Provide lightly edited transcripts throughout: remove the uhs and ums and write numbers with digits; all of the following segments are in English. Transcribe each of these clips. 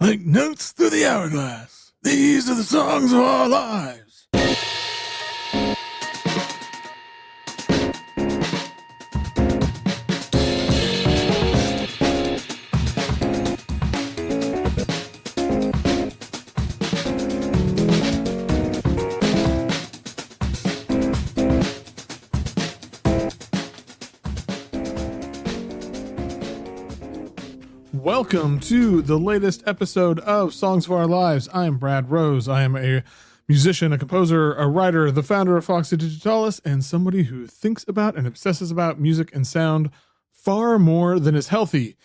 like notes through the hourglass. These are the songs of our lives. Welcome to the latest episode of Songs of Our Lives. I'm Brad Rose. I am a musician, a composer, a writer, the founder of Foxy Digitalis, and somebody who thinks about and obsesses about music and sound far more than is healthy.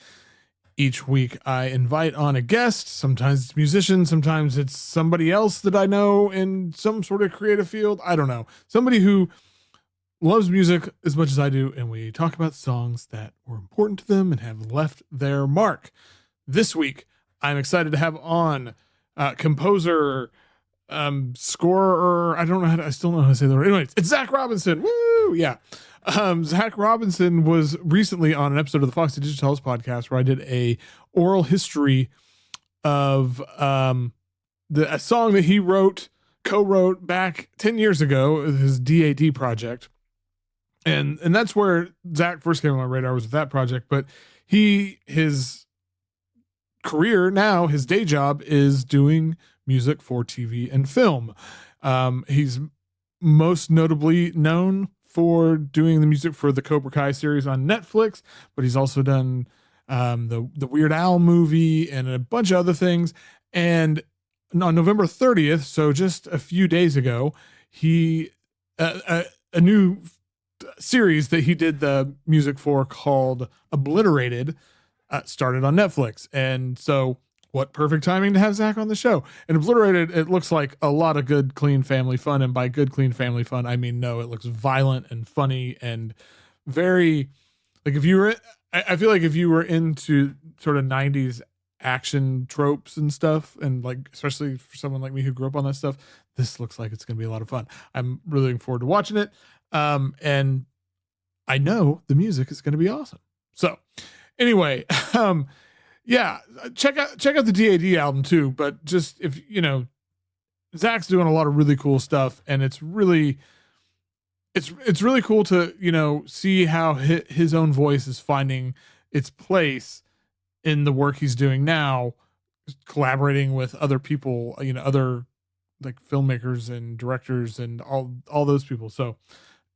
Each week I invite on a guest. Sometimes it's a musician, sometimes it's somebody else that I know in some sort of creative field. I don't know. Somebody who loves music as much as I do, and we talk about songs that were important to them and have left their mark. This week, I'm excited to have on composer, scorer. I don't know how to, I still don't know how to say the word. Anyways, it's Zach Robinson. Woo! Yeah. Zach Robinson was recently on an episode of the Foxy Digitalis podcast where I did a oral history of a song that he co-wrote back 10 years ago, his DAD project. And that's where Zach first came on my radar, was with that project. But his career now, his day job is doing music for TV and film. He's most notably known for doing the music for the Cobra Kai series on Netflix, but he's also done the Weird Al movie and a bunch of other things. And on November 30th, so just a few days ago, a new series that he did the music for called Obliterated started on Netflix. And so what perfect timing to have Zach on the show. And Obliterated, it looks like a lot of good, clean family fun. And by good, clean family fun, I mean, no, it looks violent and funny and very, like, I feel like if you were into sort of 90s action tropes and stuff, and like, especially for someone like me who grew up on that stuff, this looks like it's going to be a lot of fun. I'm really looking forward to watching it. And I know the music is going to be awesome. So anyway, yeah, check out the DAD album too. But just, if you know, Zach's doing a lot of really cool stuff, and it's really cool to, you know, see how his own voice is finding its place in the work he's doing now, collaborating with other people, you know, other like filmmakers and directors and all those people. So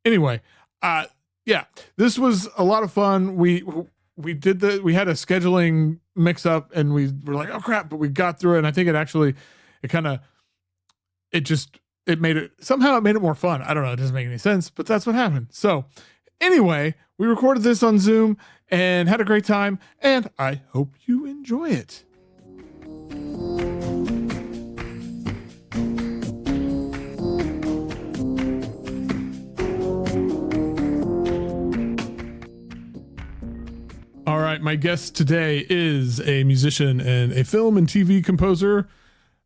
anyway, yeah, this was a lot of fun. We had a scheduling mix up, and we were like, oh crap, but we got through it. And I think it made it more fun. I don't know. It doesn't make any sense, but that's what happened. So anyway, we recorded this on Zoom and had a great time, and I hope you enjoy it. All right, my guest today is a musician and a film and TV composer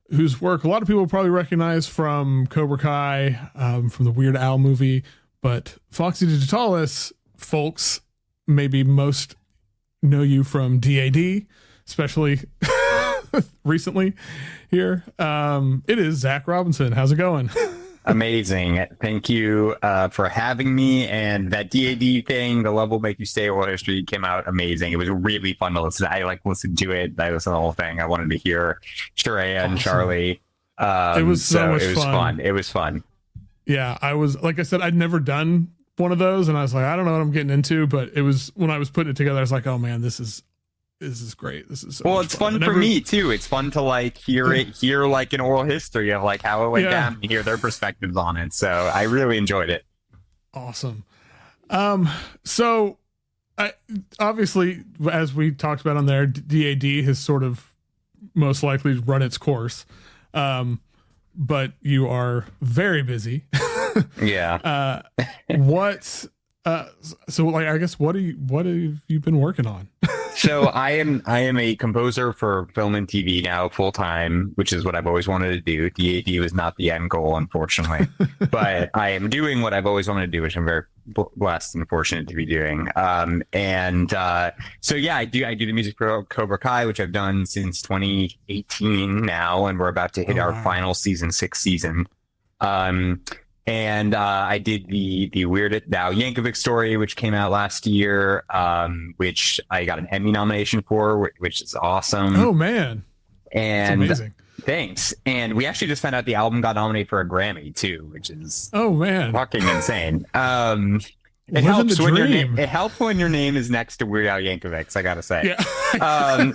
whose work a lot of people probably recognize from Cobra Kai, from the Weird Al movie, but Foxy Digitalis folks maybe most know you from DAD, especially recently here. It is Zach Robinson. How's it going? Amazing. Thank you for having me. And that DAD thing, The Love Will Make You Stay, Oral History, came out amazing. It was really fun to listen. I listened to it. I listened to the whole thing. I wanted to hear Sheree and Charlie. It was so much fun. It was fun. Yeah, I was, like I said, I'd never done one of those, and I was like, I don't know what I'm getting into, but it was, when I was putting it together, I was like, oh man, this is great. This is so well, it's fun for me too. It's fun to like hear like an oral history of like how it went down and hear their perspectives on it. So I really enjoyed it. Awesome. So I obviously, as we talked about on there, DAD has sort of most likely run its course. But you are very busy. Yeah. So like, I guess what have you been working on? So I am a composer for film and TV now full time, which is what I've always wanted to do. DAD was not the end goal, unfortunately, but I am doing what I've always wanted to do, which I'm very blessed and fortunate to be doing. So yeah, I do the music for Cobra Kai, which I've done since 2018 now, and we're about to hit our final season, 6th season. I did the Weird Al Yankovic story, which came out last year, which I got an Emmy nomination for, which is awesome. Oh man, and that's amazing. Thanks. And we actually just found out the album got nominated for a Grammy too, which is fucking insane. It helps when your name is next to Weird Al Yankovic, I gotta say. Yeah.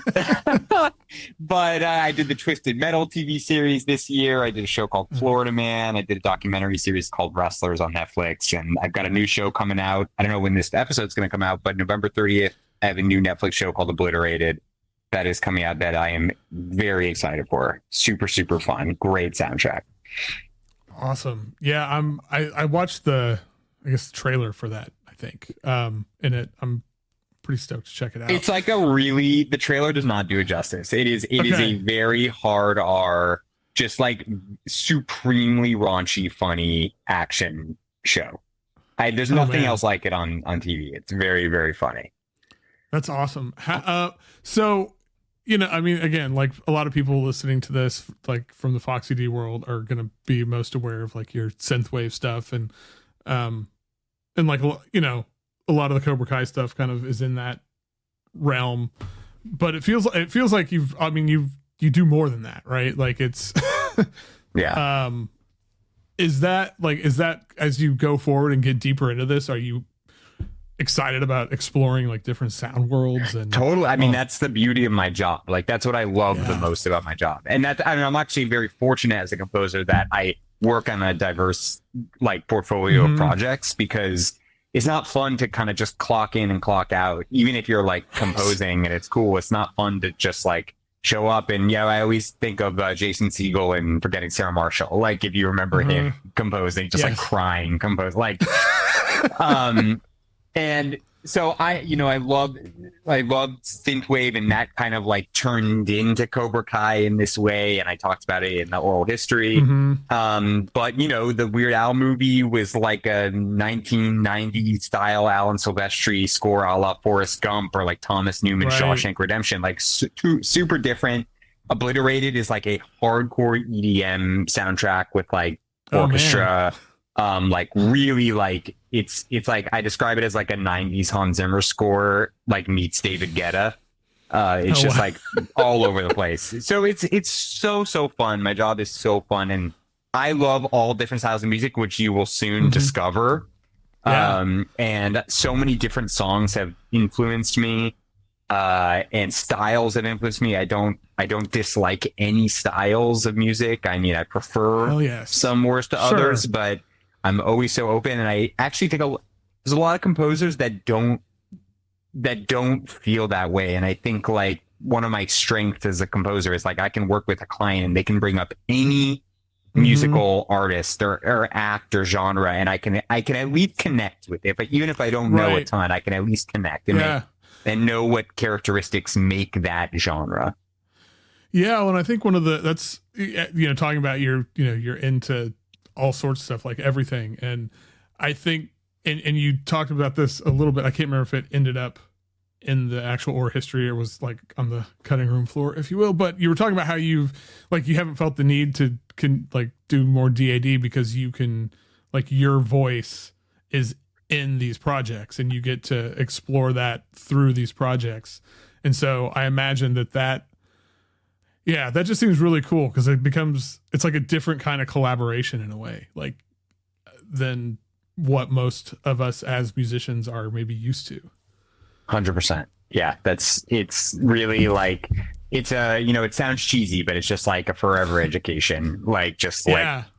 But I did the Twisted Metal TV series this year. I did a show called Florida Man. I did a documentary series called Wrestlers on Netflix, and I've got a new show coming out. I don't know when this episode's going to come out, but November 30th, I have a new Netflix show called Obliterated that is coming out that I am very excited for. Super, super fun. Great soundtrack. Awesome. Yeah, I watched the trailer for that, I think. I'm pretty stoked to check it out. It's like the trailer does not do it justice. It is a very hard R, just like supremely raunchy, funny action show. There's nothing else like it on TV. It's very, very funny. That's awesome. So, again, like a lot of people listening to this, like from the Foxy D world, are going to be most aware of like your synthwave stuff and like, a lot of the Cobra Kai stuff kind of is in that realm, but it feels like you do more than that, right? Like it's, yeah. Is that as you go forward and get deeper into this, are you excited about exploring like different sound worlds? And totally. I mean, that's the beauty of my job. Like that's what I love the most about my job. And I'm actually very fortunate as a composer that I work on a diverse like portfolio of projects, because it's not fun to kind of just clock in and clock out. Even if you're like composing and it's cool, it's not fun to just like show up. And I always think of Jason Segel and Forgetting Sarah Marshall. Like if you remember him composing, just like crying, like, and so I love synthwave, and that kind of like turned into Cobra Kai in this way. And I talked about it in the oral history. But the Weird Al movie was like a 1990s style Alan Silvestri score a la Forrest Gump or like Thomas Newman Shawshank Redemption, like super different. Obliterated is like a hardcore EDM soundtrack with like orchestra. Like really like it's like I describe it as like a 90s Hans Zimmer score like meets David Guetta. It's just like all over the place. So it's so fun. My job is so fun, and I love all different styles of music, which you will soon discover. And so many different songs have influenced me, and styles have influenced me. I don't dislike any styles of music. I mean, I prefer some worse to others, but I'm always so open. And I actually think there's a lot of composers that don't feel that way. And I think like one of my strengths as a composer is like I can work with a client and they can bring up any musical artist or act or genre, and I can at least connect with it. But even if I don't know a ton, I can at least connect and know what characteristics make that genre. Yeah, well, and I think one of that's talking about you're into all sorts of stuff, like everything. And I think, and you talked about this a little bit. I can't remember if it ended up in the actual oral history or was like on the cutting room floor, if you will. But you were talking about how you haven't felt the need to do more DAD because you can, like, your voice is in these projects and you get to explore that through these projects. And so I imagine that just seems really cool, because it's like a different kind of collaboration in a way, like than what most of us as musicians are maybe used to. 100%. Yeah. It's really like, it's it sounds cheesy, but it's just like a forever education. Like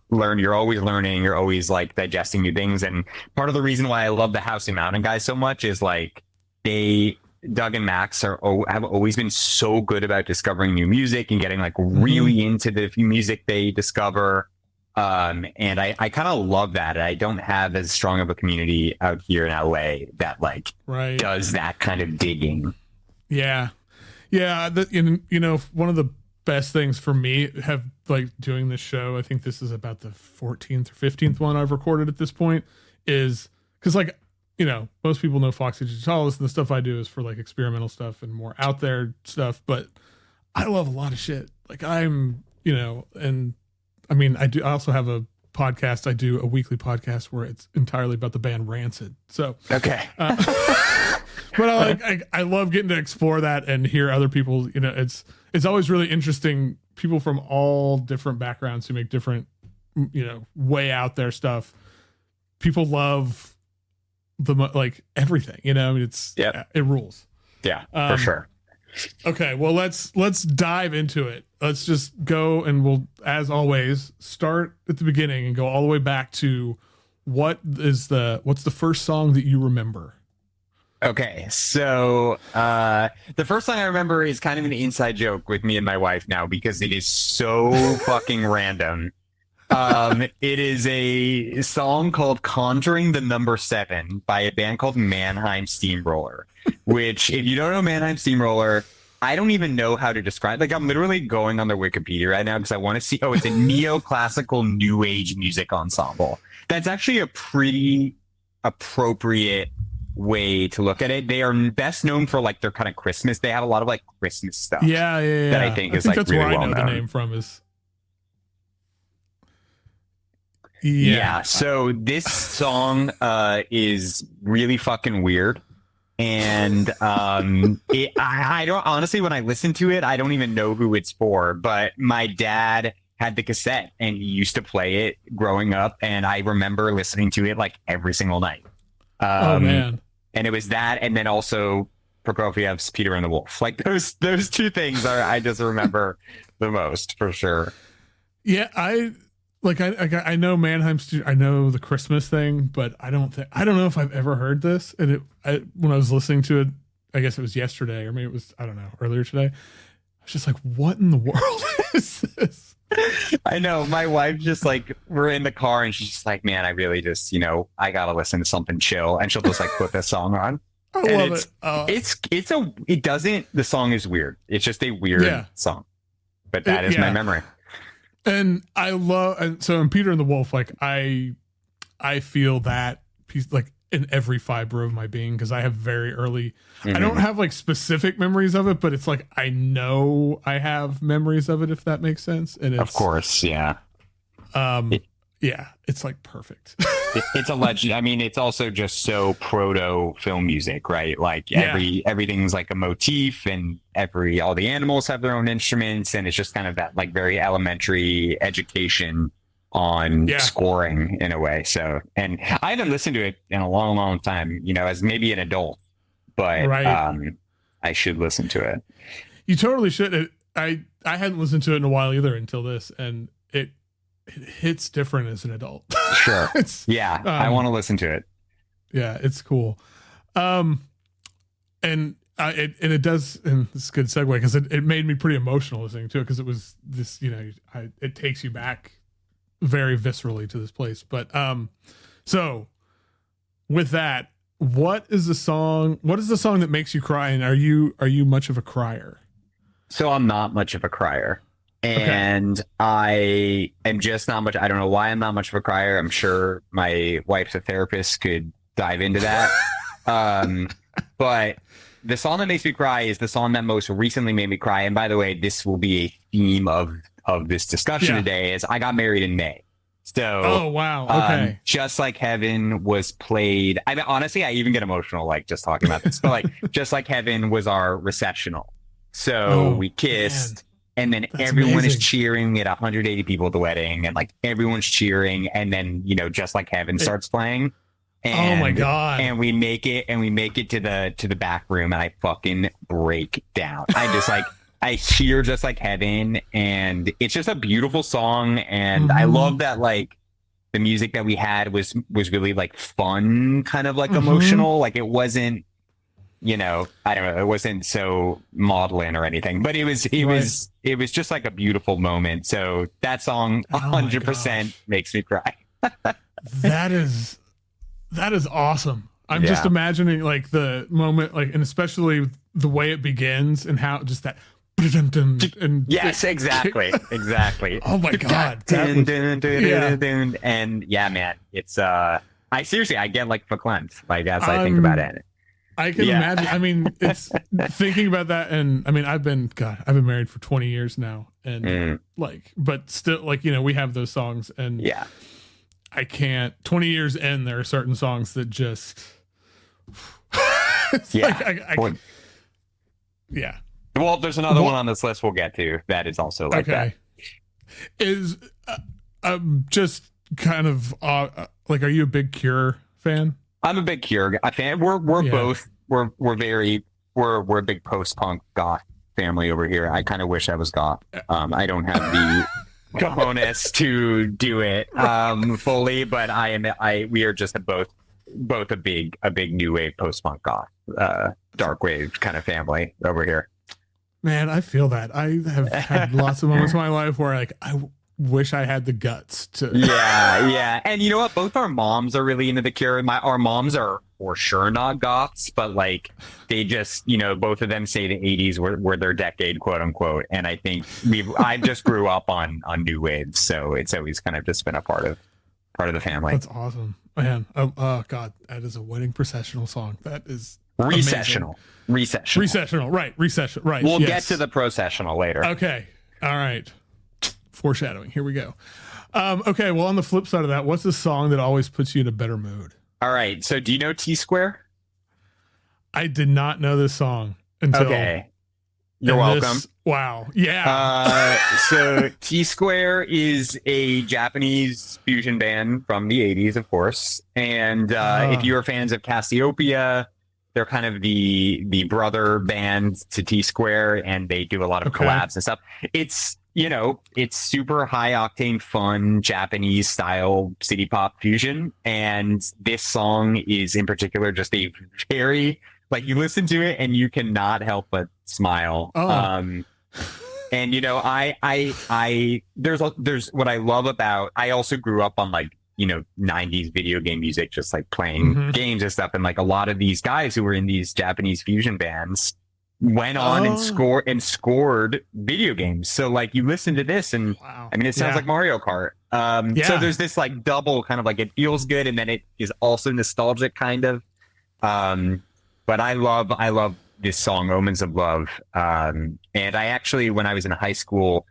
like you're always learning, you're always like digesting new things. And part of the reason why I love the House and Mountain guys so much is like Doug and Max have always been so good about discovering new music and getting like really into the music they discover. And I kind of love that. I don't have as strong of a community out here in LA that like does that kind of digging. Yeah. Yeah. One of the best things for me have like doing this show, I think this is about the 14th or 15th one I've recorded at this point, is because because like, most people know Foxy Digitalis, and the stuff I do is for like experimental stuff and more out there stuff, but I love a lot of shit. Like I'm, and I mean, I also have a podcast. I do a weekly podcast where it's entirely about the band Rancid. So, okay. But I love getting to explore that and hear other people, it's always really interesting. People from all different backgrounds who make different, way out there stuff. People love like everything, I mean, it rules. Yeah, for sure. Okay. Well, let's dive into it. Let's just go, and we'll, as always, start at the beginning and go all the way back to what's the first song that you remember? Okay, so the first song I remember is kind of an inside joke with me and my wife now because it is so fucking random. It is a song called Conjuring the Number 7 by a band called Mannheim Steamroller, which, if you don't know Mannheim Steamroller, I don't even know how to describe. Like, I'm literally going on their Wikipedia right now because I want to see. Oh, it's a neoclassical new age music ensemble. That's actually a pretty appropriate way to look at it. They are best known for like their kind of Christmas. They have a lot of like Christmas stuff. Yeah. That I think is like that's really where I well know known. The name from is. Yeah. So this song is really fucking weird. And I don't, honestly, when I listen to it, I don't even know who it's for, but my dad had the cassette and he used to play it growing up. And I remember listening to it like every single night. Oh man. And it was that. And then also Prokofiev's Peter and the Wolf. Like those two things I just remember the most for sure. Yeah. I know Mannheim I know the Christmas thing, but I don't know if I've ever heard this. And when I was listening to it, I guess it was yesterday, or maybe it was, I don't know, earlier today. I was just like, what in the world is this? I know. My wife just like, we're in the car and she's just like, man, I really just, I gotta listen to something chill. And she'll just like put this song on. I love it. The song is weird. It's just a weird song, but that is my memory. And I love, and so in Peter and the Wolf, like I feel that piece like in every fiber of my being, because I have very early, I don't have like specific memories of it, but it's like I know I have memories of it, if that makes sense. And it's, of course, yeah. Yeah, it's like perfect. It's a legend. I mean, it's also just so proto film music, right? Like everything's like a motif, and all the animals have their own instruments, and it's just kind of that like very elementary education on scoring in a way. So, and I haven't listened to it in a long, long time, as maybe an adult, but I should listen to it. You totally should. I hadn't listened to it in a while either until this, and it hits different as an adult. Sure. I want to listen to it. Yeah, it's cool. And it does, and this is a good segue because it made me pretty emotional listening to it, because it was this, it takes you back very viscerally to this place. But so with that, what is the song that makes you cry, and are you much of a crier? So I'm not much of a crier. And I am just not much. I don't know why I'm not much of a crier. I'm sure my wife's a therapist, could dive into that. But the song that makes me cry is the song that most recently made me cry. And by the way, this will be a theme of this discussion today, is I got married in May. So, oh wow, okay. Just Like Heaven was played. I mean, honestly, I even get emotional like just talking about this. But like, Just Like Heaven was our recessional. So we kissed. Man. And then everyone is cheering at 180 people at the wedding, and like everyone's cheering. And then, Just Like Heaven starts playing. And, oh my God. And we make it to the back room, and I fucking break down. I just like, I hear Just Like Heaven, and it's just a beautiful song. And I love that like the music that we had was really like fun, kind of like emotional. Like it wasn't, I don't know, it wasn't so maudlin or anything, but it was just like a beautiful moment. So that song 100% makes me cry. That is awesome. I'm just imagining like the moment, like, and especially the way it begins and how just that. And yes, exactly. Oh my God. And yeah, man, it's I seriously, I get like verklempt, like as I think about it. I can imagine. I mean, it's thinking about that, and I mean, I've been married for 20 years now, and like, but still, like, you know, we have those songs, and I can't. 20 years in, there are certain songs that just, Well, there's another one on this list we'll get to that is also like that. Is just kind of like, are you a big Cure fan? I'm a big Cure fan. We're both we're a big post-punk goth family over here. I kind of wish I was goth. I don't have the cojones to do it fully, but we are just both a big new wave post-punk goth dark wave kind of family over here. Man, I feel that. I have had lots of moments in my life where like I wish I had the guts to. Yeah. And you know what? Both our moms are really into the Cure. Our moms are for sure not goths, but like they just, you know, both of them say the 80s were their decade, quote unquote. And I think I just grew up on new waves, so it's always kind of just been a part of the family. That's awesome, man. Oh God, that is a wedding processional song. That is recessional. Right. We'll get to the processional later. Okay. All right. Foreshadowing. Here we go. Okay. Well, on the flip side of that, what's the song that always puts you in a better mood? All right. So do you know T-Square? I did not know this song until. Okay. You're welcome. Wow. Yeah. So T-Square is a Japanese fusion band from the 80s, of course. And if you're fans of Cassiopeia, they're kind of the brother band to T-Square, and they do a lot of collabs and stuff. It's, you know, it's super high octane, fun Japanese style city pop fusion. And this song is in particular just a very, like, you listen to it and you cannot help but smile. And you know, there's what I love about, I also grew up on like, you know, 90s video game music, just like playing games and stuff. And like a lot of these guys who were in these Japanese fusion bands went on and scored video games. So like you listen to this and I mean, it sounds like Mario Kart. So there's this like double kind of like, it feels good. And then it is also nostalgic kind of. But I love this song, Omens of Love. And I actually, when I was in high school,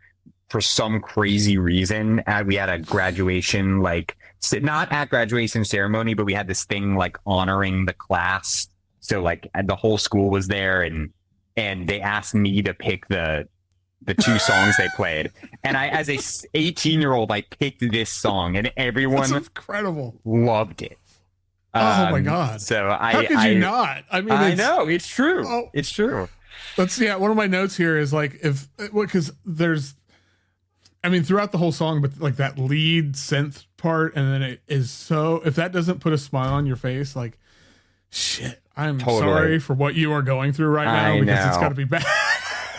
for some crazy reason, we had a graduation, like not at graduation ceremony, but we had this thing like honoring the class. So like the whole school was there, and they asked me to pick the two songs they played. And I, as a 18-year-old, I picked this song, and everyone incredible loved it. Oh my God. So how could you not? I mean, I know it's true. It's true. Let's see. One of my notes here is like, because there's, I mean, throughout the whole song, but like that lead synth part, and then it is so, if that doesn't put a smile on your face, like, shit, I'm sorry for what you are going through right now, because it's got to be bad.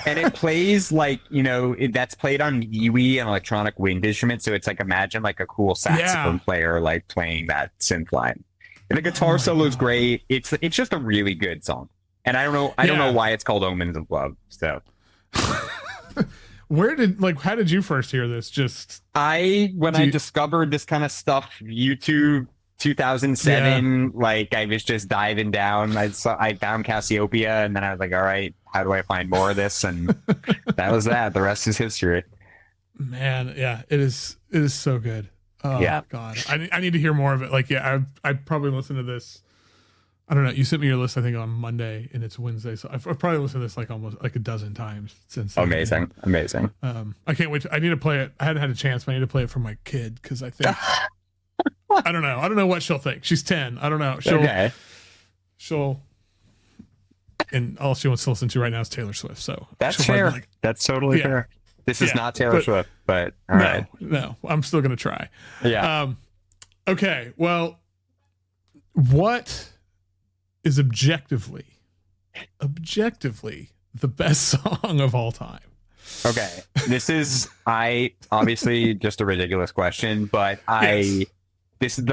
And it plays like, you know, that's played on Iwi, an electronic wind instrument. So it's like, imagine like a cool saxophone player like playing that synth line. And the guitar solo is great. It's just a really good song. And I don't know why it's called Omens of Love. So how did you first hear this? I discovered this kind of stuff, YouTube 2007, like I was just diving down. I found Cassiopeia, and then I was like, all right, how do I find more of this? And that was that. The rest is history. Man, yeah, it is so good. Oh God, I need to hear more of it. Like, I probably listened to this. I don't know. You sent me your list, I think, on Monday, and it's Wednesday. So I've probably listened to this like almost like a dozen times since. Amazing. I can't wait. I need to play it. I hadn't had a chance, but I need to play it for my kid, because I think I don't know what she'll think. She's 10. I don't know. She'll and all she wants to listen to right now is Taylor Swift. So that's fair. That's totally fair. This is not Taylor Swift, but all right. No, I'm still gonna try. Yeah. Okay. Well, what is objectively the best song of all time? Okay, this is obviously just a ridiculous question, but this is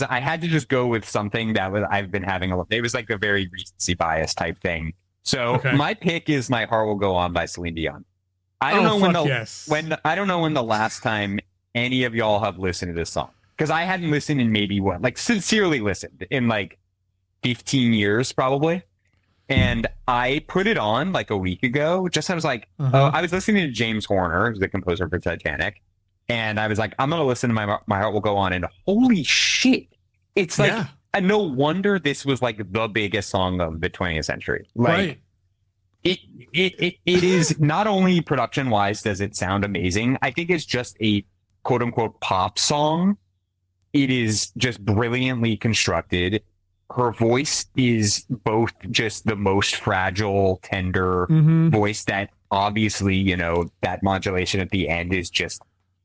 I had to just go with something that I've been having it was like a very recency bias type thing. So my pick is My Heart Will Go On by Celine Dion. I don't know when the last time any of y'all have listened to this song. because I hadn't listened in maybe sincerely listened in like 15 years probably. And I put it on like a week ago. I was like, I was listening to James Horner, who's the composer for Titanic. And I was like, I'm going to listen to My Heart Will Go On. And holy shit. It's like, no wonder this was like the biggest song of the 20th century. Like, it is not only production wise, does it sound amazing? I think it's just a quote unquote pop song. It is just brilliantly constructed. Her voice is both just the most fragile, tender voice that obviously, you know, that modulation at the end is just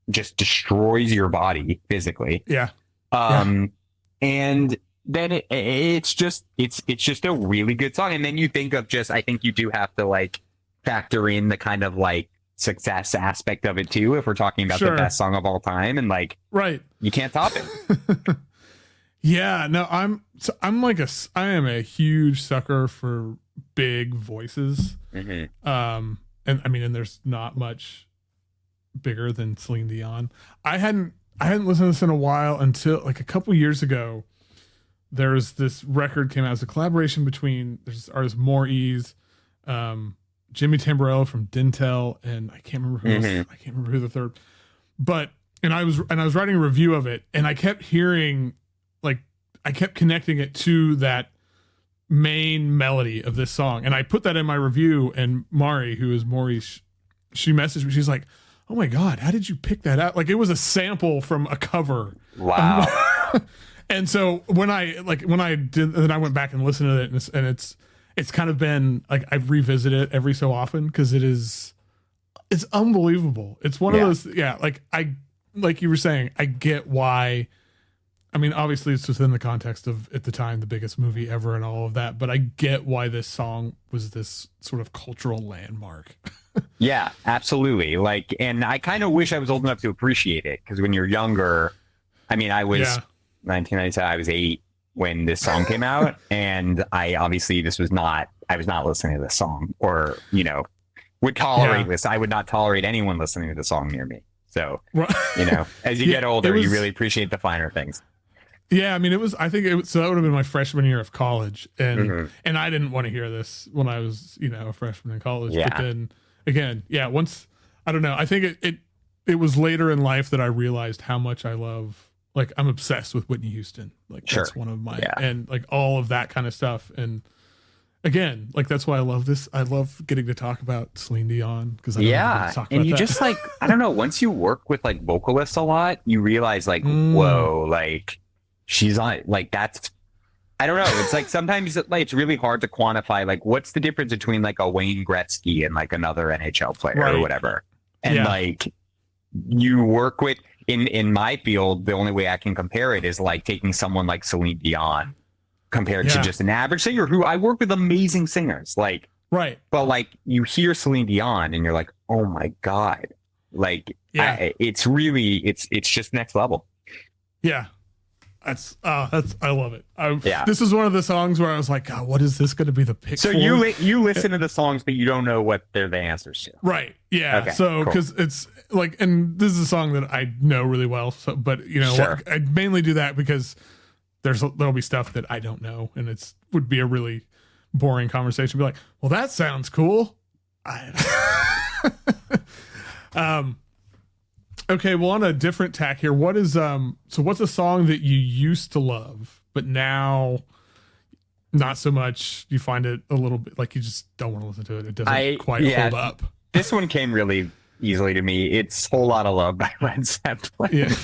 destroys your body physically. Yeah. And then it's just a really good song. And then you think of I think you do have to like factor in the kind of like success aspect of it too, if we're talking about the best song of all time, and like, you can't top it. Yeah, no, I am a huge sucker for big voices. And I mean, and there's not much bigger than Celine Dion. I hadn't listened to this in a while until like a couple years ago. There's this record came out as a collaboration between there's artist Maurice, Jimmy Tamborello from Dintel, and I can't remember who the third. But I was writing a review of it, and I kept hearing, like, I kept connecting it to that main melody of this song, and I put that in my review. And Mari, who is Maurice, she messaged me. She's like, "Oh my god, how did you pick that out?" Like it was a sample from a cover. Wow. And so when I did, then I went back and listened to it, and it's kind of been like I've revisited it every so often because it's unbelievable. It's one of those, like you were saying, I get why. I mean, obviously it's within the context of at the time the biggest movie ever and all of that, but I get why this song was this sort of cultural landmark. Yeah, absolutely. Like, and I kind of wish I was old enough to appreciate it because when you're younger, I mean, I was 1997, I was 8 when this song came out, and I was not listening to this song, or, you know, would tolerate this. I would not tolerate anyone listening to the song near me. So, you know, as you get older, you really appreciate the finer things. Yeah, I mean, so that would have been my freshman year of college, and I didn't want to hear this when I was, you know, a freshman in college. But then again, once, I don't know, I think it was later in life that I realized how much I love, like, I'm obsessed with Whitney Houston. Like, that's one of my, and like all of that kind of stuff. And again, like, that's why I love this. I love getting to talk about Celine Dion because I don't have to talk about that. Just like, I don't know, once you work with like vocalists a lot, you realize like, whoa, like she's on, like, that's, I don't know. It's like sometimes like it's really hard to quantify like what's the difference between like a Wayne Gretzky and like another NHL player or whatever. And like you work with, in my field, the only way I can compare it is like taking someone like Celine Dion compared to just an average singer who I work with amazing singers. Like, but like you hear Celine Dion and you're like, oh my God, like it's really, it's just next level. Yeah. I love it. This is one of the songs where I was like, God, what is this going to be the pick so for? You listen to the songs, but you don't know what they're the answers to. Right. Yeah. Okay, so, because it's like, and this is a song that I know really well. So, but you know, like, I mainly do that because there'll be stuff that I don't know, and would be a really boring conversation. Be like, well, that sounds cool. Okay, well, on a different tack here, what is so what's a song that you used to love, but now not so much? You find it a little bit like you just don't want to listen to it. It doesn't quite hold up. This one came really easily to me. It's Whole Lotta Love by Led Zeppelin. Yeah.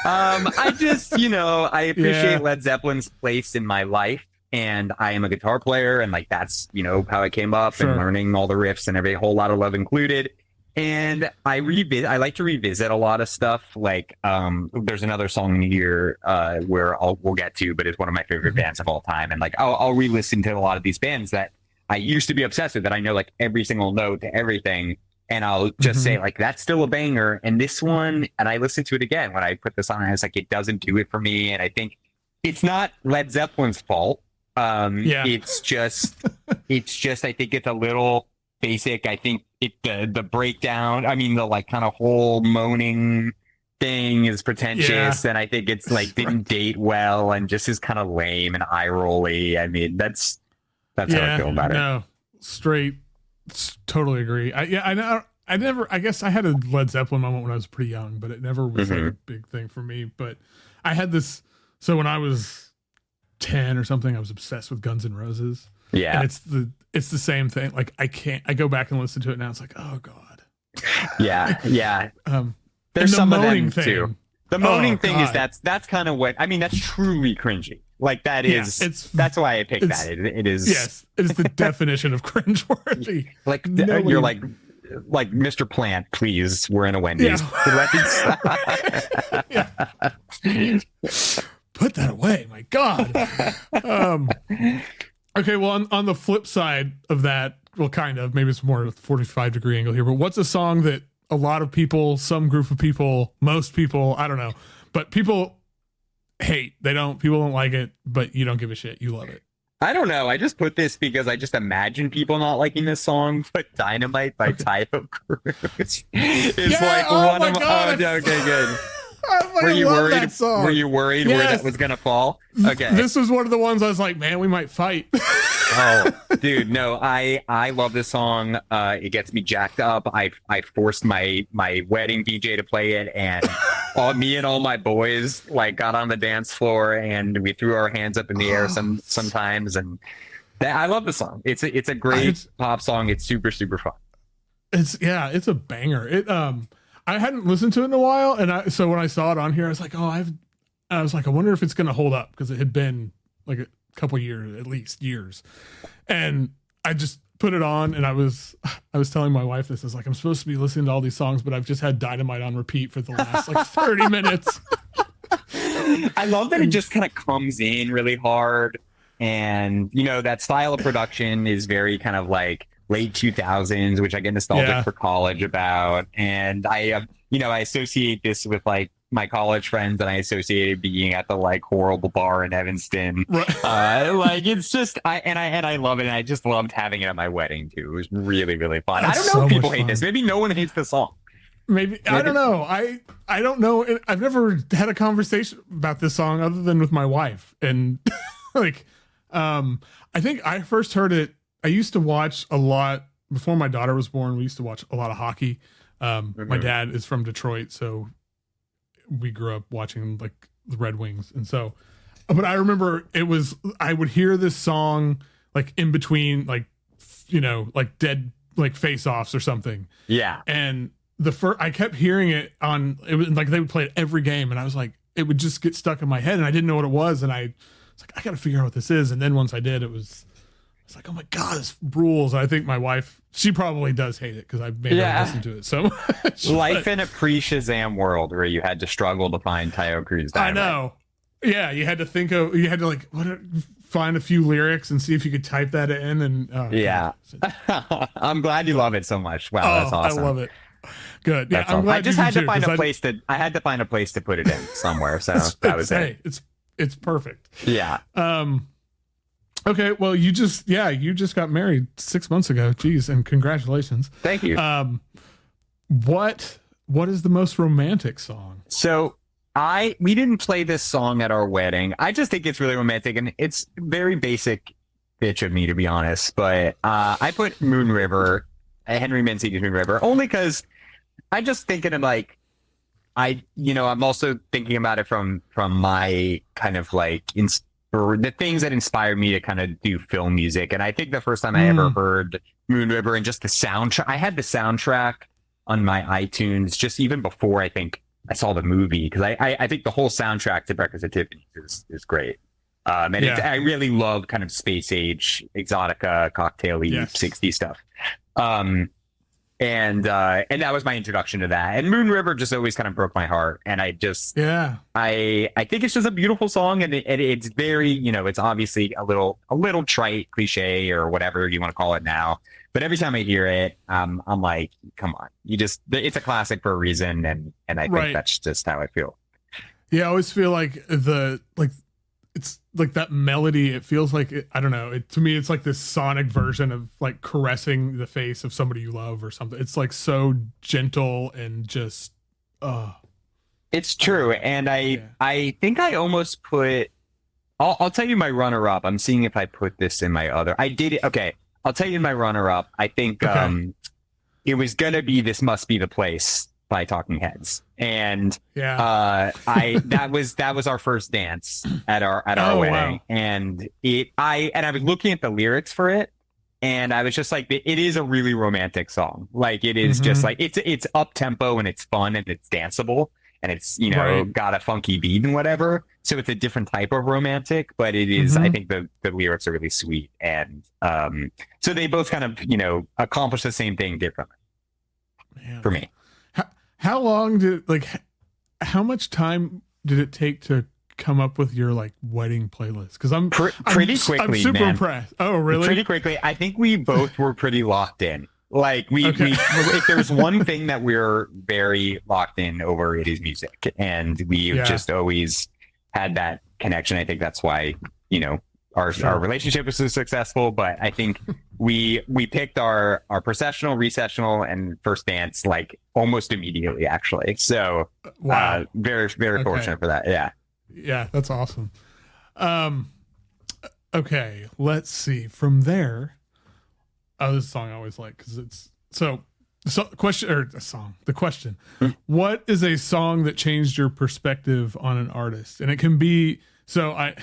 I just, you know, I appreciate Led Zeppelin's place in my life, and I am a guitar player, and like that's, you know, how I came up and learning all the riffs and every Whole Lotta Love included. And I like to revisit a lot of stuff. Like, there's another song here where we'll get to, but it's one of my favorite bands of all time. And like, I'll re-listen to a lot of these bands that I used to be obsessed with, that I know like every single note to everything. And I'll just say like, that's still a banger. And this one, and I listened to it again when I put this on, I was like, it doesn't do it for me. And I think it's not Led Zeppelin's fault. It's just, I think it's a little basic. I think the breakdown, I mean, the like kind of whole moaning thing is pretentious, and I think it's like didn't date well, and just is kind of lame and eye rolly. I mean, that's how I feel about it. No, straight, totally agree. I never. I guess I had a Led Zeppelin moment when I was pretty young, but it never was like a big thing for me. But I had this. So when I was 10 or something, I was obsessed with Guns N' Roses. Yeah, and it's the same thing. Like I go back and listen to it now. It's like, oh god. Yeah. There's the some of them moaning thing. too. The moaning thing God. is that's kind of what I mean. That's truly cringy. Like that is. That's why I picked that. It is. Yes, it is the definition of cringeworthy. Like you're like Mr. Plant, please. We're in a Wendy's. Yeah. Put that away, my God. Okay, well, on the flip side of that, well, kind of, maybe it's more 45-degree angle here, but what's a song that a lot of people, some group of people, most people, I don't know, but people hate. People don't like it, but you don't give a shit. You love it. I don't know. I just put this because I just imagine people not liking this song, but Dynamite by Typo Cruz is like one of them. Okay, good. Were you worried? That song. Were you worried where that was gonna fall? Okay. This was one of the ones I was like, man, we might fight. Oh, dude, no, I love this song. It gets me jacked up. I forced my wedding DJ to play it, and me and all my boys like got on the dance floor and we threw our hands up in the air sometimes. And I love the song. It's a great pop song. It's super, super fun. It's a banger. I hadn't listened to it in a while, and so when I saw it on here, I was like, I wonder if it's gonna hold up, because it had been like a couple years, at least years, and I just put it on, and I was telling my wife this. I was like, I'm supposed to be listening to all these songs, but I've just had Dynamite on repeat for the last like 30 minutes. I love that it just kind of comes in really hard, and that style of production is very kind of like late 2000s, which I get nostalgic for college about. And I associate this with like my college friends, and I associated being at the like horrible bar in Evanston. Right. Like it's just, I love it. And I just loved having it at my wedding too. It was really, really fun. That's I don't know if people hate this. Maybe no one hates the song. Maybe I don't know. I don't know. I've never had a conversation about this song other than with my wife. And like, I think I first heard it. I used to watch a lot before my daughter was born. We used to watch a lot of hockey. My dad is from Detroit, so we grew up watching like the Red Wings. And so, but I remember I would hear this song like in between, like, like dead, like face-offs or something. Yeah. And I kept hearing it it was like they would play it every game, and I was like, it would just get stuck in my head, and I didn't know what it was. And I was like, I got to figure out what this is. And then once I did, it's like, oh my God, this rules. I think my wife, she probably does hate it because I made her listen to it so much. Life in a pre-Shazam world where you had to struggle to find Tayo Cruz Dynamite. I know. Yeah, you had to like find a few lyrics and see if you could type that in. And I'm glad you love it so much. Wow, that's awesome. I love it. Good. Yeah, I'm glad I just had to find a place to. I had to find a place to put it in somewhere. So that was it. It's perfect. Yeah. Okay, well, you just got married 6 months ago. Jeez, and congratulations. Thank you. What is the most romantic song? So we didn't play this song at our wedding. I just think it's really romantic, and it's very basic bitch of me, to be honest. But I put Moon River, Henry Mancini's Moon River, only because I just thinking of like, I'm also thinking about it from my kind of like the things that inspired me to kind of do film music. And I think the first time I ever heard Moon River and just the soundtrack, I had the soundtrack on my iTunes just even before I think I saw the movie, because I think the whole soundtrack to Breakfast at Tiffany's is great. I really love kind of space age, exotica, cocktail-y, 60s stuff. And that was my introduction to that. And Moon River just always kind of broke my heart. And I just, I think it's just a beautiful song, and it's very, it's obviously a little trite cliche or whatever you want to call it now. But every time I hear it, I'm like, come on, it's a classic for a reason. And I think that's just how I feel. Yeah. I always feel like it's like that melody. It feels like, I don't know. To me, it's like this sonic version of like caressing the face of somebody you love or something. It's like so gentle and just, It's true. And I think I almost put, I'll tell you my runner up. I'm seeing if I put this in my other, I did it. Okay. I'll tell you my runner up. I think, it was going to be This Must Be the Place by Talking Heads. And, that was our first dance at our wedding. Wow. And I was looking at the lyrics for it. And I was just like, it is a really romantic song. Like it is just like, it's up tempo and it's fun and it's danceable and it's, got a funky beat and whatever. So it's a different type of romantic, but it is, I think the lyrics are really sweet. And so they both kind of, accomplish the same thing differently. Man. For me. How long how much time did it take to come up with your like wedding playlist? Because I'm pretty quickly. I'm super impressed. Oh, really? Pretty quickly. I think we both were pretty locked in. Like we if there's one thing that we're very locked in over, it is music, and we've just always had that connection. I think that's why our relationship was so successful. But I think we picked our processional, recessional, and first dance like almost immediately, actually. So very very fortunate for that. Yeah. Yeah, that's awesome. Okay, let's see. From there, this song I always like because it's the question. What is a song that changed your perspective on an artist? And it can be when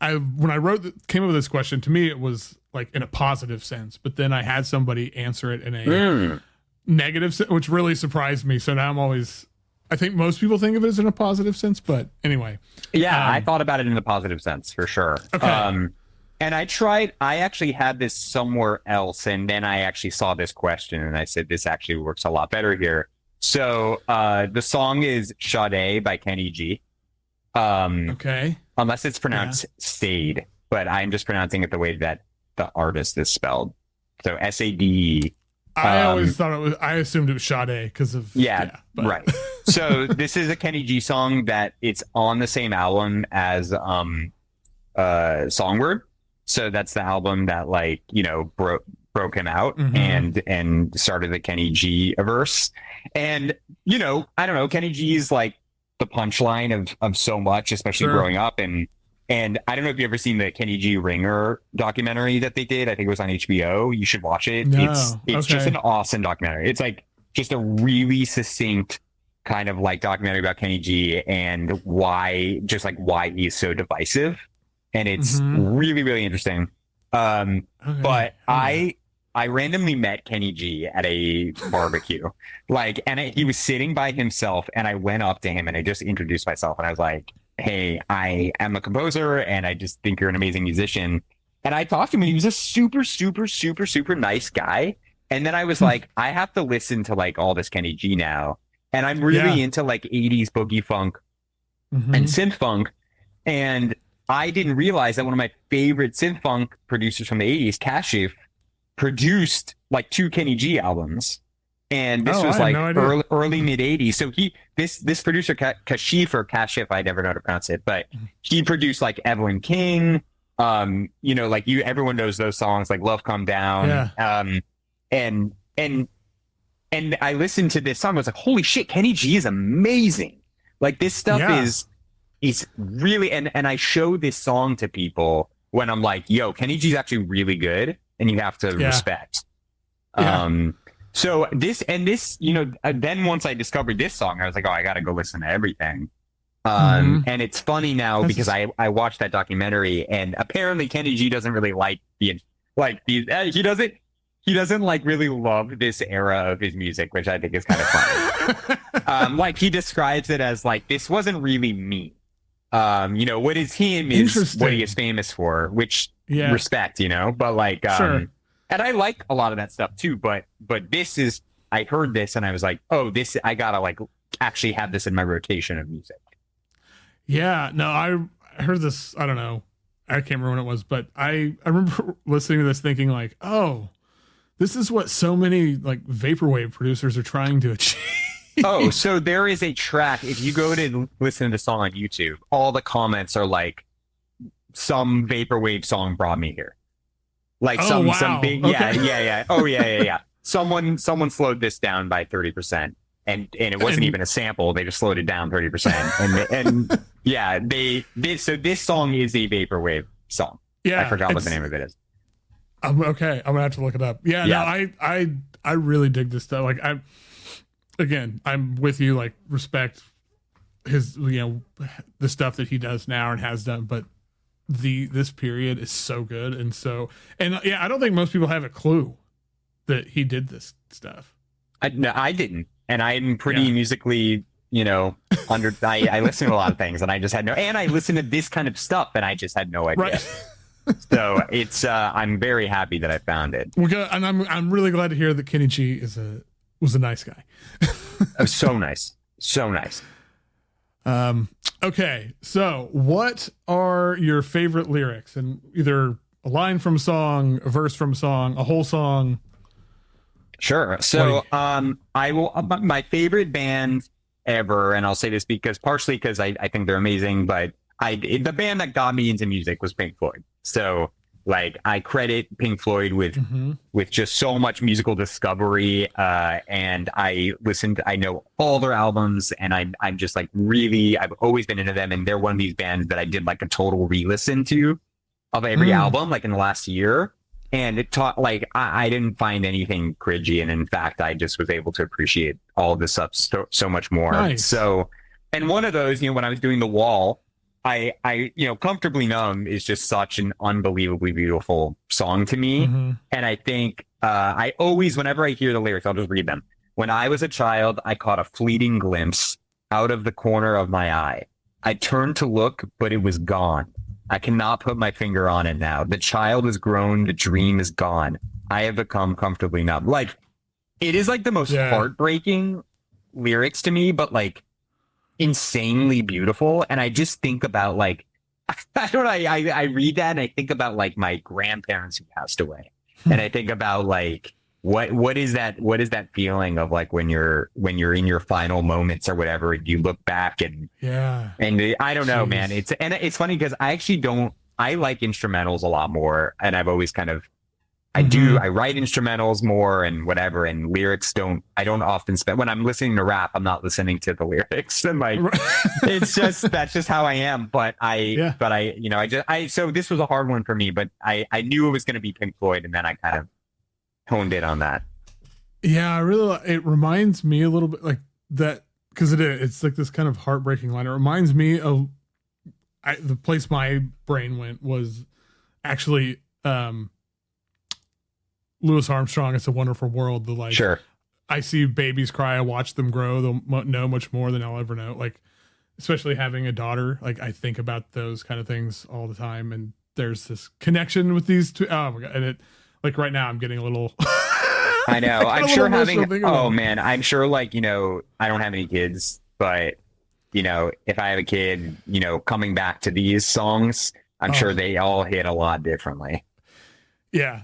I came up with this question, to me it was like in a positive sense, but then I had somebody answer it in a negative sense, which really surprised me. So now I think most people think of it as in a positive sense, but anyway. Yeah, I thought about it in a positive sense for sure. Okay. And I actually had this somewhere else, and then I actually saw this question, and I said, this actually works a lot better here. So the song is Sade by Kenny G. Okay. Unless it's pronounced Stade, but I'm just pronouncing it the way that the artist is spelled. So Sade. I always thought I assumed it was Sade because of right. So this is a Kenny G song that it's on the same album as Songword. So that's the album that broke him out and started the Kenny G verse. And I don't know, Kenny G is like the punchline of so much, especially growing up. And I don't know if you've ever seen the Kenny G Ringer documentary that they did. I think it was on HBO. You should watch it. No. It's just an awesome documentary. It's like just a really succinct kind of like documentary about Kenny G and why he's so divisive. And it's really, really interesting. But I randomly met Kenny G at a barbecue, he was sitting by himself, and I went up to him and I just introduced myself, and I was like, hey, I am a composer and I just think you're an amazing musician. And I talked to him, and he was a super, super, super, super nice guy. And then I was like, I have to listen to like all this Kenny G now. And I'm really into like 80s boogie funk and synth funk. And I didn't realize that one of my favorite synth funk producers from the 80s, Kashif, produced like 2 Kenny G albums. And this was like early mid 80s. So this producer Kashif or Kashif, I never know how to pronounce it, but he produced like Evelyn King. Everyone knows those songs like Love Come Down. Yeah. And I listened to this song. I was like, holy shit, Kenny G is amazing. Like this stuff is really, and I show this song to people when I'm like, yo, Kenny G's actually really good, and you have to respect. Yeah. So then once I discovered this song, I was like, oh, I got to go listen to everything. And it's funny now because I watched that documentary, and apparently Kenny G doesn't really he doesn't like really love this era of his music, which I think is kind of funny. He describes it as like, this wasn't really me. What is him is what he is famous for, which respect, but and I like a lot of that stuff too, but I heard this and I was like, oh, I gotta like actually have this in my rotation of music. Yeah, no, I heard this, I don't know, I can't remember what it was, but I remember listening to this thinking like, oh, this is what so many like vaporwave producers are trying to achieve. Oh, so there is a track. If you go to listen to the song on YouTube, all the comments are like, some vaporwave song brought me here. Like some big, yeah. Oh, yeah. Someone slowed this down by 30%. and it wasn't even a sample. They just slowed it down 30%. And yeah, so this song is a vaporwave song. Yeah, I forgot what the name of it is. Okay, I'm gonna have to look it up. Yeah. No, I really dig this stuff. Like I'm with you. Like, respect his, the stuff that he does now and has done, but this period is so good. And I don't think most people have a clue that he did this stuff. No, I didn't, and I'm pretty musically, I listen to a lot of things, and I just had and I listen to this kind of stuff, and I just had no idea. Right. So it's I'm very happy that I found it. We're good, and I'm really glad to hear that Kenichi was a nice guy. So nice. Okay, so what are your favorite lyrics? And either a line from a song, a verse from a song, a whole song. Sure. So I will my favorite band ever, and I'll say this partially because I think they're amazing, but the band that got me into music was Pink Floyd. So like, I credit Pink Floyd with just so much musical discovery, and I know all their albums, and I'm just like, really, I've always been into them, and they're one of these bands that I did like a total re-listen to of every album, like in the last year, and it taught, like, I didn't find anything cringy, and in fact, I just was able to appreciate all of this stuff so much more. Nice. So, and one of those, when I was doing The Wall, I Comfortably Numb is just such an unbelievably beautiful song to me. And I think I always, whenever I hear the lyrics, I'll just read them. When I was a child, I caught a fleeting glimpse out of the corner of my eye. I turned to look, but it was gone. I cannot put my finger on it now. The child is grown, the dream is gone. I have become comfortably numb. Like, it is like the most heartbreaking lyrics to me, but like, insanely beautiful. And I just think about, like, I read that and I think about like my grandparents who passed away, and I think about like what is that feeling of like when you're in your final moments or whatever, and you look back and I don't know, man. It's funny because I like instrumentals a lot more, and I've always kind of I write instrumentals more and whatever, and lyrics I don't often spend, when I'm listening to rap, I'm not listening to the lyrics, and like, that's just how I am. But so this was a hard one for me, but I knew it was going to be Pink Floyd, and then I kind of honed in on that. Yeah, it reminds me a little bit like that, because it's like this kind of heartbreaking line. It reminds me of the place my brain went was actually, Louis Armstrong, It's a Wonderful World. I see babies cry, I watch them grow, they'll know much more than I'll ever know. Like, especially having a daughter, like, I think about those kind of things all the time, and there's this connection with these two. Oh my God. And it, like, right now I'm getting a little I know. I'm sure man, I'm sure, like, I don't have any kids, but if I have a kid, coming back to these songs, I'm sure they all hit a lot differently. Yeah,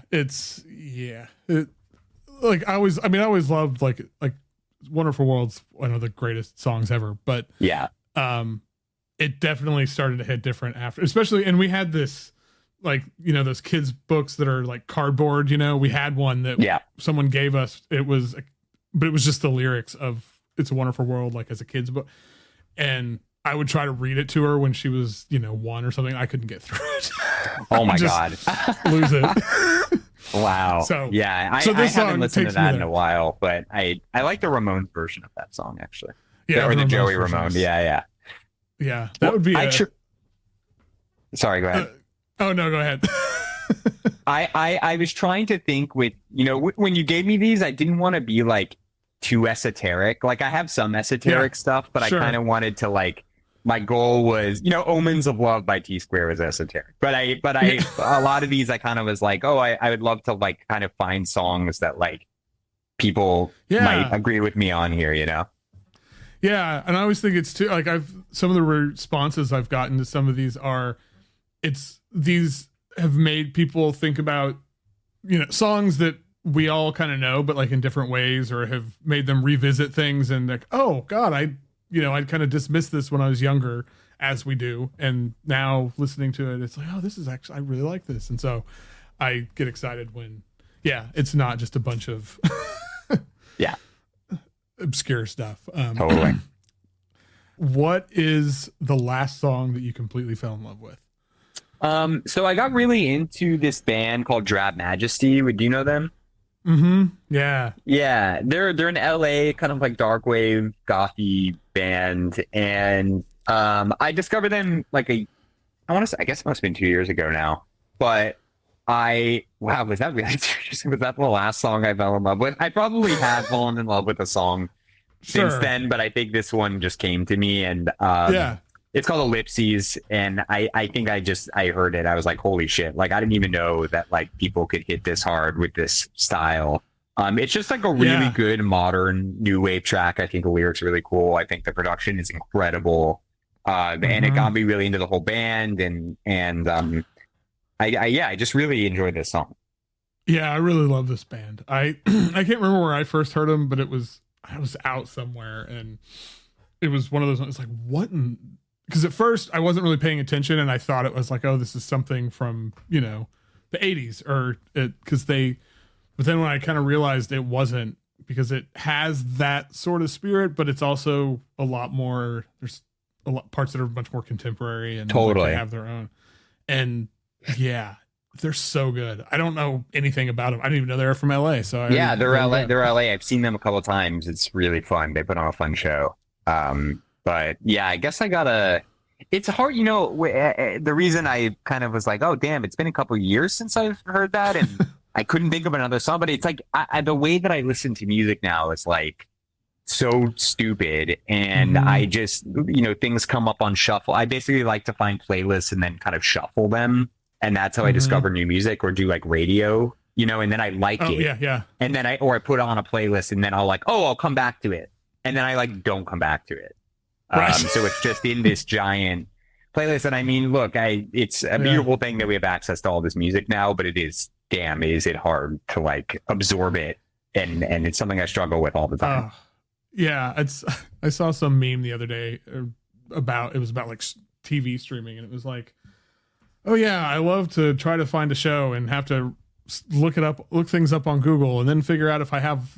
like I always loved like Wonderful World's one of the greatest songs ever, but it definitely started to hit different after, especially, and we had this, like, those kids books that are like cardboard, we had one that someone gave us, but it was just the lyrics of It's a Wonderful World, like, as a kid's book, and I would try to read it to her when she was, 1 or something. I couldn't get through it. Oh my God. Lose it. Wow. So I haven't listened to that in a while, but I like the Ramones version of that song, actually. Yeah. Or the Joey Ramone. Yeah. Yeah. That would be Sorry, go ahead. Oh no, go ahead. I was trying to think with, when you gave me these, I didn't want to be like too esoteric. Like, I have some esoteric stuff, but I kind of wanted to, like, my goal was, Omens of Love by T-Square was esoteric, but I a lot of these I kind of was like, I would love to, like, kind of find songs that, like, people might agree with me on here, Yeah, and I always think it's too, like, some of the responses I've gotten to some of these these have made people think about, songs that we all kind of know, but like in different ways, or have made them revisit things, and like, oh God, I'd kind of dismissed this when I was younger, as we do. And now listening to it, it's like, oh, this is actually, I really like this. And so I get excited when, it's not just a bunch of, obscure stuff. Totally. What is the last song that you completely fell in love with? So I got really into this band called Drab Majesty. Do you know them? Mm-hmm. Yeah. Yeah, they're in LA, kind of like dark wave gothy band, and I discovered them like I want to say, I guess it must have been 2 years ago now, but wow, was that really 2 years? Was that the last song I fell in love with? I probably had fallen in love with a song since then, but I think this one just came to me, and yeah. It's called Ellipses, and I think I heard it. I was like, holy shit. Like, I didn't even know that like people could hit this hard with this style. It's just like a really good modern new wave track. I think the lyrics are really cool. I think the production is incredible. And it got me really into the whole band, and I just really enjoyed this song. Yeah, I really love this band. I can't remember where I first heard them, but I was out somewhere, and it was one of those ones. It's like, what in... Because at first I wasn't really paying attention, and I thought it was like, oh, this is something from, the 80s but then when I kind of realized it wasn't, because it has that sort of spirit, but it's also a lot more, there's a lot parts that are much more contemporary and totally like, they have their own. And yeah, they're so good. I don't know anything about them. I didn't even know they were from LA. So they're LA. They're LA. I've seen them a couple of times. It's really fun. They put on a fun show. But yeah, I guess it's hard, the reason I kind of was like, oh, damn, it's been a couple of years since I've heard that. And I couldn't think of another song, but it's like the way that I listen to music now is like so stupid. And I just, things come up on shuffle. I basically like to find playlists and then kind of shuffle them. And that's how I discover new music, or do like radio, and then I like it. Yeah, yeah. And then I put on a playlist, and then I'll come back to it. And then I don't come back to it. Right. So it's just in this giant playlist. And I mean, look, it's a beautiful thing that we have access to all this music now, but is it hard to absorb it. And it's something I struggle with all the time. Yeah. I saw some meme the other day about TV streaming, and it was like, oh yeah, I love to try to find a show and have to look things up on Google and then figure out if I have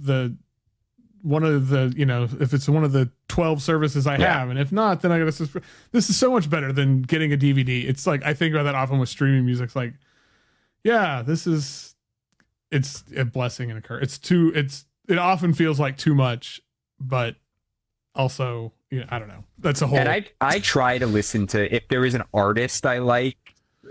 one of the, if it's one of the 12 services I have. And if not, then I got to, this is so much better than getting a DVD. It's like, I think about that often with streaming music. It's like, yeah, it's a blessing and a curse. It often feels like too much, but also, I don't know. That's a whole. And I try to listen to, if there is an artist I like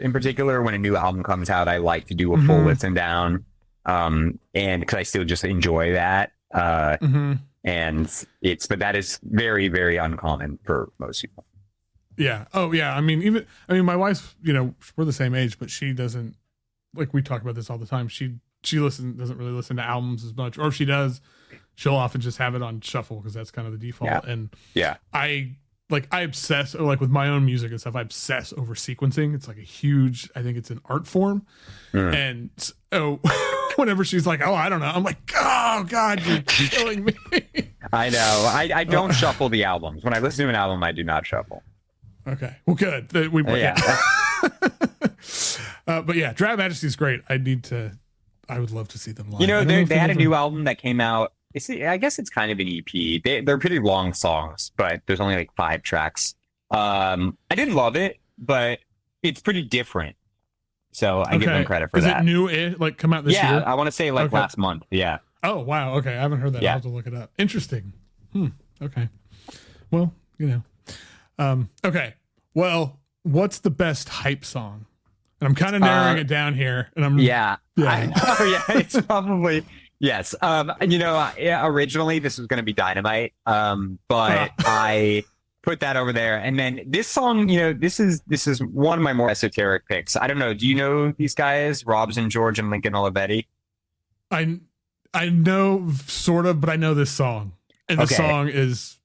in particular, when a new album comes out, I like to do a full listen down. And because I still just enjoy that. And but that is very, very uncommon for most people. Yeah. Oh yeah. I mean, my wife's, we're the same age, but she doesn't, we talk about this all the time. She doesn't really listen to albums as much, or if she does, she'll often just have it on shuffle, because that's kind of the default. Yeah. And I obsess, or with my own music and stuff, I obsess over sequencing. It's I think it's an art form. And so whenever she's like, oh, I don't know, I'm like, oh God, you're killing me. I know. I don't shuffle the albums. When I listen to an album, I do not shuffle. Okay. Well, good. But yeah, Drab Majesty is great. I would love to see them live. They had a new album that came out. I guess it's kind of an EP. They're pretty long songs, but there's only 5 tracks. I didn't love it, but it's pretty different. So I give them credit for that. Is it new? Come out this year? Yeah, I want to say last month. Yeah. Oh wow. Okay, I haven't heard that. Yeah. I'll have to look it up. Interesting. Okay. Well, Okay. Well, what's the best hype song? And I'm kind of narrowing it down here. And I'm I know. Yeah, it's probably yes. Originally this was going to be Dynamite, but I put that over there. And then this song, this is one of my more esoteric picks. I don't know. Do you know these guys, Robson George and Lincoln Olivetti? I know sort of, but I know this song, and the song is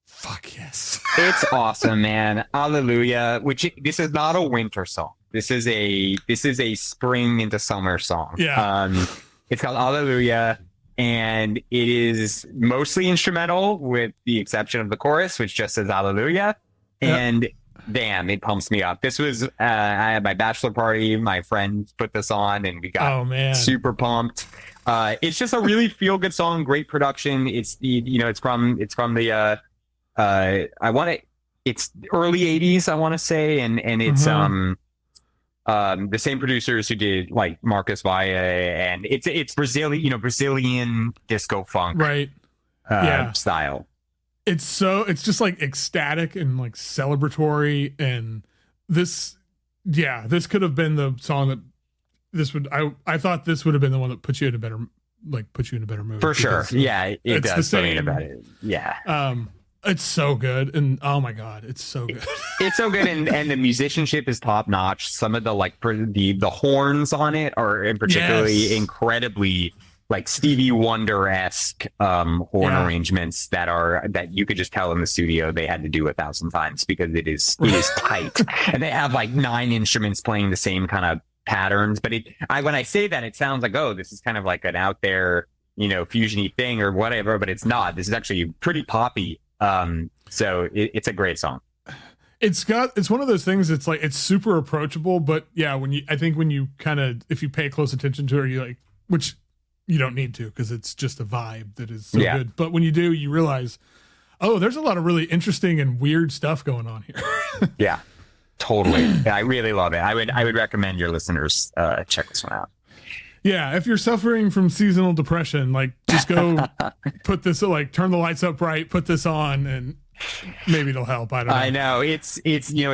fuck yes. It's awesome, man. Hallelujah. This is not a winter song. This is a spring into summer song. Yeah. It's called Hallelujah, and it is mostly instrumental with the exception of the chorus, which just says Hallelujah. And damn, it pumps me up. This was I had my bachelor party. My friend put this on, and we got super pumped. It's just a really feel good song. Great production. It's it's from the I want to. It's early '80s, I want to say, and it's the same producers who did like Marcus Valle, and it's Brazilian disco funk, right? Style. It's just like ecstatic and like celebratory, and this could have been the song that I thought this would have been the one that put you in a better mood for sure. Yeah, it does. The same about it. Yeah. It's so good, and oh my god, it's so good. It's so good, and the musicianship is top notch. Some of the the horns on it are particularly incredibly like Stevie Wonder-esque horn arrangements that you could just tell in the studio they had to do 1,000 times because it is tight, and they have like 9 instruments playing the same kind of patterns. But when I say that, it sounds like, oh, this is kind of like an out there fusiony thing or whatever, but it's not. This is actually pretty poppy. So it's a great song. It's one of those things. It's like, it's super approachable, but yeah, when you if you pay close attention to it, you like, which you don't need to, because it's just a vibe that is so good. But when you do, you realize, oh, there's a lot of really interesting and weird stuff going on here. Yeah, totally. I really love it. I would recommend your listeners check this one out. Yeah, if you're suffering from seasonal depression, like just go put this, like turn the lights up bright, put this on, and maybe it'll help. I don't know. I know it's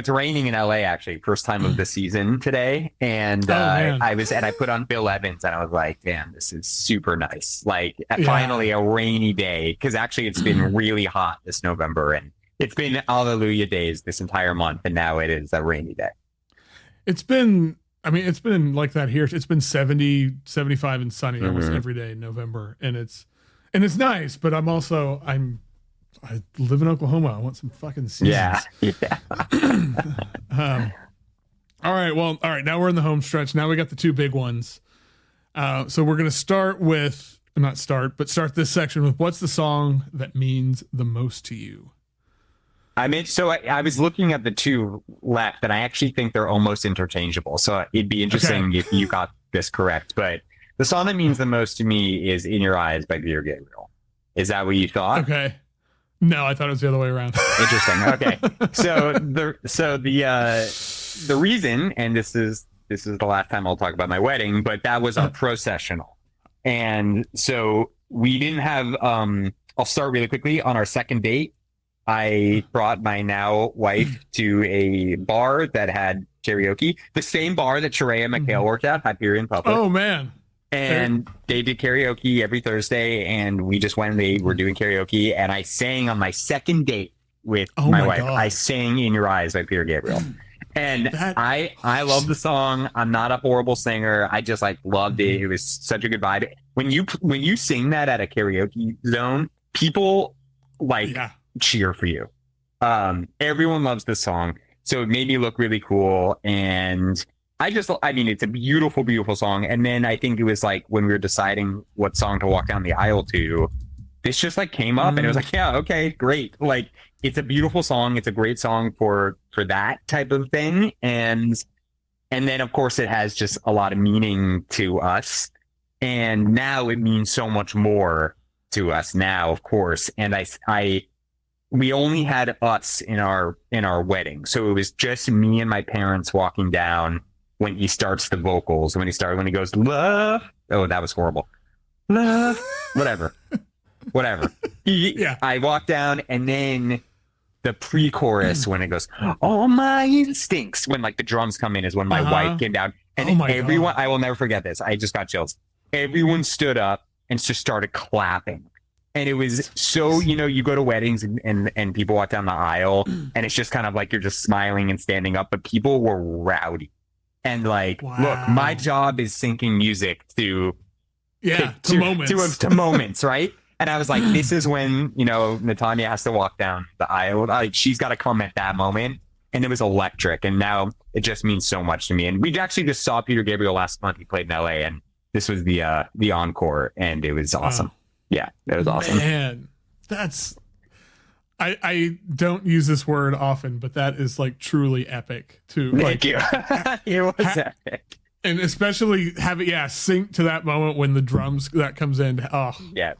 raining in LA actually, first time of the season today, and I put on Bill Evans, and I was like, damn, this is super nice. Like finally a rainy day, because actually it's been really hot this November, and it's been Hallelujah days this entire month, and now it is a rainy day. It's been like that here. It's been 70, 75 and sunny almost every day in November. And it's nice, but I live in Oklahoma. I want some fucking seasons. Yeah. All right. Now we're in the home stretch. Now we got the 2 big ones. So we're going to start this section with, what's the song that means the most to you? I was looking at the 2 left, and I actually think they're almost interchangeable. So it'd be interesting if you got this correct. But the song that means the most to me is "In Your Eyes" by Peter Gabriel. Is that what you thought? Okay. No, I thought it was the other way around. Interesting. Okay. So the reason, and this is the last time I'll talk about my wedding, but that was our processional, and so we didn't have. I'll start really quickly. On our second date, I brought my now wife to a bar that had karaoke, the same bar that Sheree and McHale worked at, Hyperion Public. Oh, man. And they did karaoke every Thursday, and we just went and they were doing karaoke, and I sang on my second date with my wife. God. I sang "In Your Eyes" by Peter Gabriel. And I love the song. I'm not a horrible singer. I just loved it. It was such a good vibe. When you sing that at a karaoke zone, people cheer for you. Everyone loves this song, so it made me look really cool, and it's a beautiful, beautiful song. And then I think it was like when we were deciding what song to walk down the aisle to, this just came up, and it was like, yeah, okay, great. Like, it's a beautiful song. It's a great song for that type of thing, and then of course it has just a lot of meaning to us, and now it means so much more to us now, of course. And we only had us in our wedding, so it was just me and my parents walking down when he starts the vocals. When he goes, "Love," oh, that was horrible. Love, whatever. I walked down, and then the pre-chorus when it goes, "All my instincts," when the drums come in, is when my wife came down, and everyone, God. I will never forget this. I just got chills. Everyone stood up and just started clapping. And it was so, you go to weddings and people walk down the aisle, and it's just kind of like you're just smiling and standing up, but people were rowdy. And wow. Look, my job is syncing music to moments. to moments, right? And I was like, this is when, Natanya has to walk down the aisle. She's got to come at that moment. And it was electric. And now it just means so much to me. And we actually just saw Peter Gabriel last month. He played in LA, and this was the encore, and it was awesome. Yeah, that was awesome. Man, that's I don't use this word often, but that is like truly epic to Thank you. It was epic. And especially have it, sync to that moment when the drums that comes in. Oh, yeah.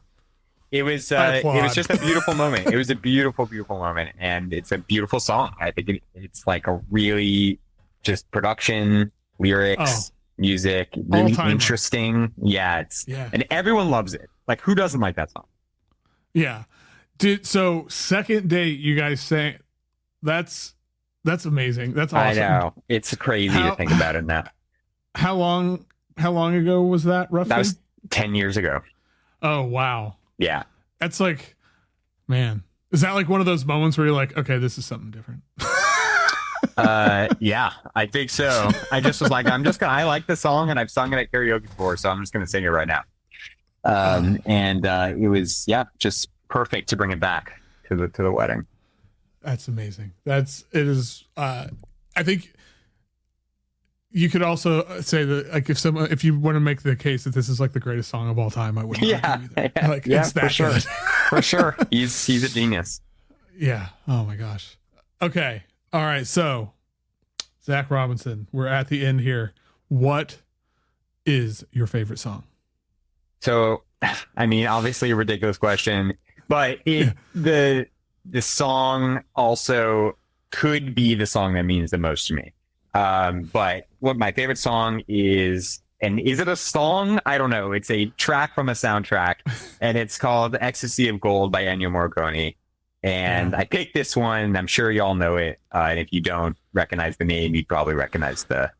It was just a beautiful moment. It was a beautiful, beautiful moment, and it's a beautiful song. I think it's like a really just production, lyrics, music, really interesting. Yeah, and everyone loves it. Like, who doesn't like that song? Yeah. So second date, you guys sang. That's amazing. That's awesome. I know, it's crazy to think about it now. How long ago was that roughly? That was 10 years ago. Oh, wow. Yeah. That's like, man, is that like one of those moments where you're like, okay, this is something different? Yeah, I think so. I just was like, I like the song and I've sung it at karaoke before, so I'm just going to sing it right now. And it was, just perfect to bring it back to the wedding. That's amazing. It is, I think you could also say that, like, if you want to make the case that this is like the greatest song of all time, I wouldn't. It's that for sure. good. For sure. He's a genius. Yeah. Oh my gosh. Okay. All right. So Zach Robinson, we're at the end here. What is your favorite song? So, I mean, obviously a ridiculous question, but the song also could be the song that means the most to me. But what my favorite song is, and is it a song? I don't know. It's a track from a soundtrack, and it's called Ecstasy of Gold by Ennio Morricone. And I picked this one. I'm sure y'all know it. And if you don't recognize the name, you'd probably recognize the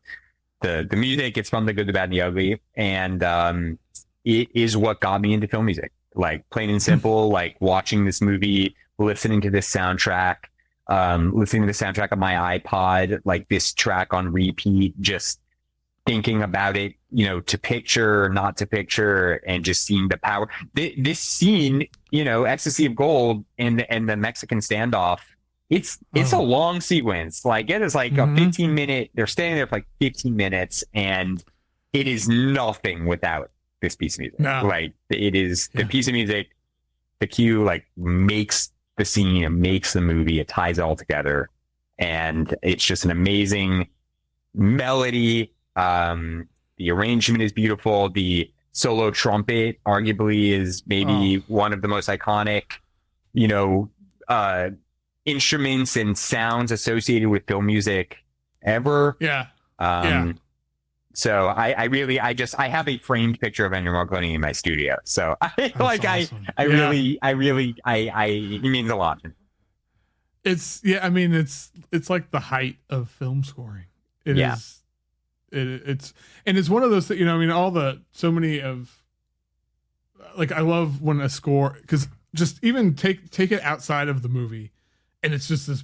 music. It's from The Good, the Bad, and the Ugly. And it is what got me into film music. Like, plain and simple, like watching this movie, listening to this soundtrack, listening to the soundtrack on my iPod, like this track on repeat, just thinking about it, to picture, not to picture, and just seeing the power. This scene, Ecstasy of Gold and the Mexican standoff, it's a long sequence. Like, it is like a 15-minute, they're standing there for like 15 minutes, and it is nothing without this piece of music. No. Like, it is the piece of music, the cue, like, makes the scene, it makes the movie, it ties it all together, and it's just an amazing melody. The arrangement is beautiful. The solo trumpet arguably is maybe one of the most iconic, instruments and sounds associated with film music ever. So I have a framed picture of Ennio Morricone in my studio. So he means a lot. It's like the height of film scoring. It's one of those that, so many of, like, I love when a score, because just even take it outside of the movie, and it's just this,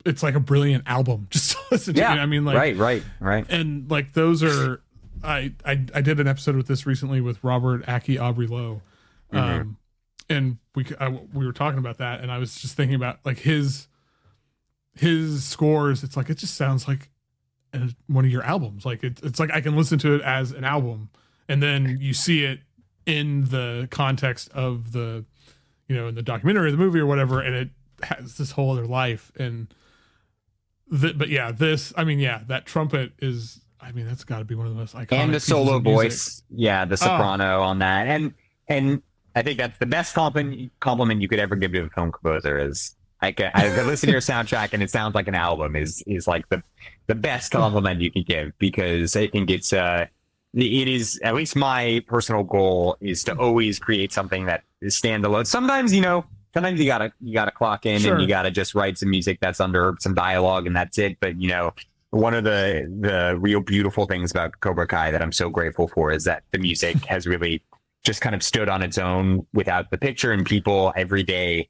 it's like a brilliant album just to listen to. Right. And like, those are, I did an episode with this recently with Robert Aki Aubrey Lowe, and we were talking about that, and I was just thinking about like his scores. It's like, it just sounds like one of your albums. Like, it's like I can listen to it as an album, and then you see it in the context of the, in the documentary or the movie or whatever, and it has this whole other life. And that trumpet is, that's got to be one of the most iconic. And the solo voice, the soprano on that, and I think that's the best compliment you could ever give to a film composer. Is I could listen to your soundtrack and it sounds like an album. Is like the best compliment you can give, because I think it is, at least my personal goal is to always create something that is standalone. Sometimes you gotta clock in, and you gotta just write some music that's under some dialogue and that's it. But one of the real beautiful things about Cobra Kai that I'm so grateful for is that the music has really just kind of stood on its own without the picture, and people every day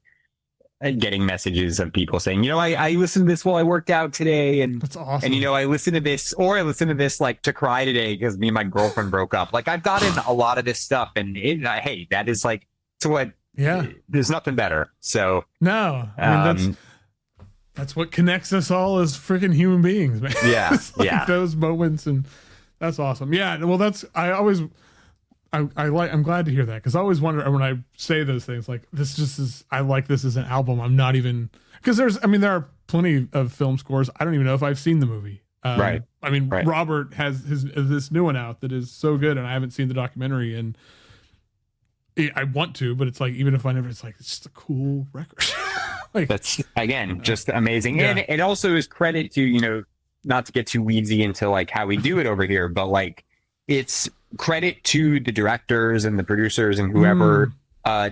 getting messages of people saying, I listened to this while I worked out today, and that's awesome. And I listened to this like to cry today because me and my girlfriend broke up. Like, I've gotten a lot of this stuff, and hey, that is like, to what? There's nothing better. So no, that's what connects us all as freaking human beings, man. Yeah, those moments, and that's awesome. Yeah, well, I'm glad to hear that, because I always wonder when I say those things, like, this just is, I like this as an album. I'm not even, because there are plenty of film scores I don't even know if I've seen the movie. Right. I mean, Right. Robert has this new one out that is so good, and I haven't seen the documentary, and I want to, but it's like, even if I never, it's like, it's just a cool record. Like, That's, again, just amazing. Yeah. And it also is credit to, you know, not to get too weedsy into like how we do it over here, but like, it's credit to the directors and the producers and whoever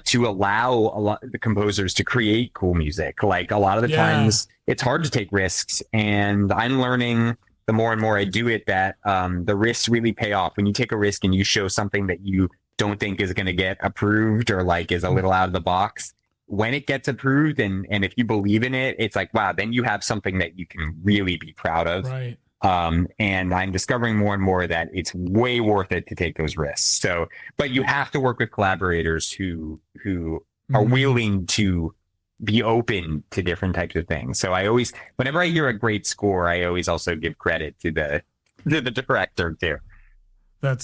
to allow a lot of the composers to create cool music. Like, a lot of the times it's hard to take risks, and I'm learning the more and more I do it that the risks really pay off. When you take a risk and you show something that you don't think is going to get approved, or like is a little out of the box, when it gets approved, and if you believe in it, it's like, wow, then you have something that you can really be proud of. right. And I'm discovering more and more that it's way worth it to take those risks. So, but you have to work with collaborators who are willing to be open to different types of things. So I always, whenever I hear a great score, I always also give credit to the director too. That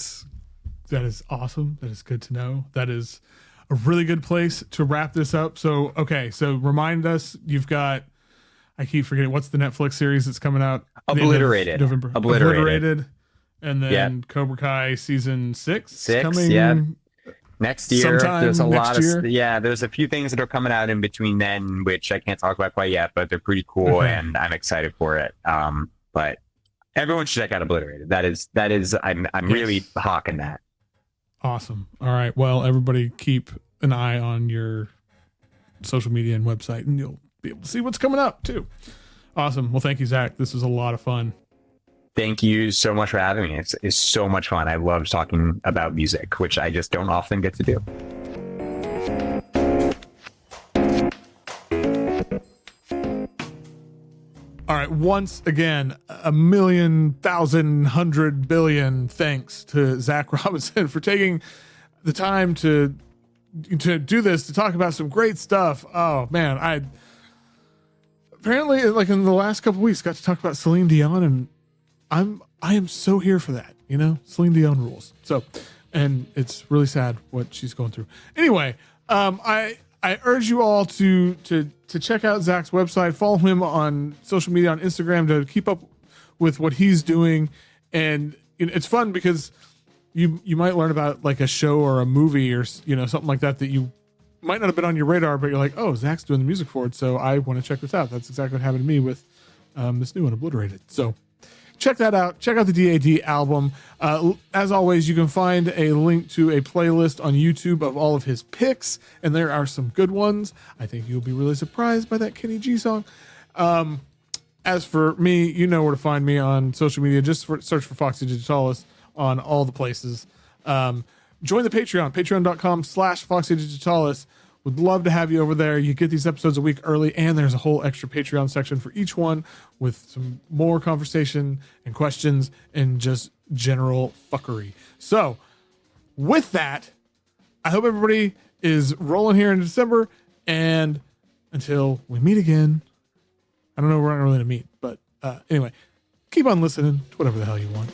is awesome. That is good to know. That is a really good place to wrap this up. So, okay. So remind us, you've got, I keep forgetting, what's the Netflix series that's coming out? Obliterated. November. Obliterated. And then Cobra Kai season 6 coming next year. There's a lot of, year. There's a few things that are coming out in between then, which I can't talk about quite yet, but they're pretty cool, and I'm excited for it. But everyone should check out Obliterated. That is, I'm really hawking that. Awesome. All right. Well, everybody keep an eye on your social media and website, and you'll be able to see what's coming up too. Awesome. Well, thank you, Zach. This was a lot of fun. Thank you so much for having me. It's so much fun. I love talking about music, which I just don't often get to do. All right. Once again, 1,000,000,100,000,000,000 thanks to Zach Robinson for taking the time to do this, to talk about some great stuff. Oh man, I apparently, like, in the last couple of weeks, got to talk about Celine Dion, and I am so here for that. You know, Celine Dion rules. So, and it's really sad what she's going through. Anyway, I urge you all to check out Zach's website, follow him on social media, on Instagram, to keep up with what he's doing. And it's fun because you might learn about like a show or a movie or, you know, something like that you might not have been on your radar, but you're like, oh, Zach's doing the music for it, so I want to check this out. That's exactly what happened to me with this new one, Obliterated. So check that out. Check out the DAD album. As always, you can find a link to a playlist on YouTube of all of his picks, and there are some good ones. I think you'll be really surprised by that Kenny G song. As for me, you know where to find me on social media. Just search for Foxy Digitalis on all the places. Join the patreon.com/Foxy Digitalis. Would love to have you over there. You get these episodes a week early, and there's a whole extra Patreon section for each one with some more conversation and questions and just general fuckery. So with that, I hope everybody is rolling here in December, and until we meet again, I don't know, we're not really going to meet, but anyway, keep on listening to whatever the hell you want.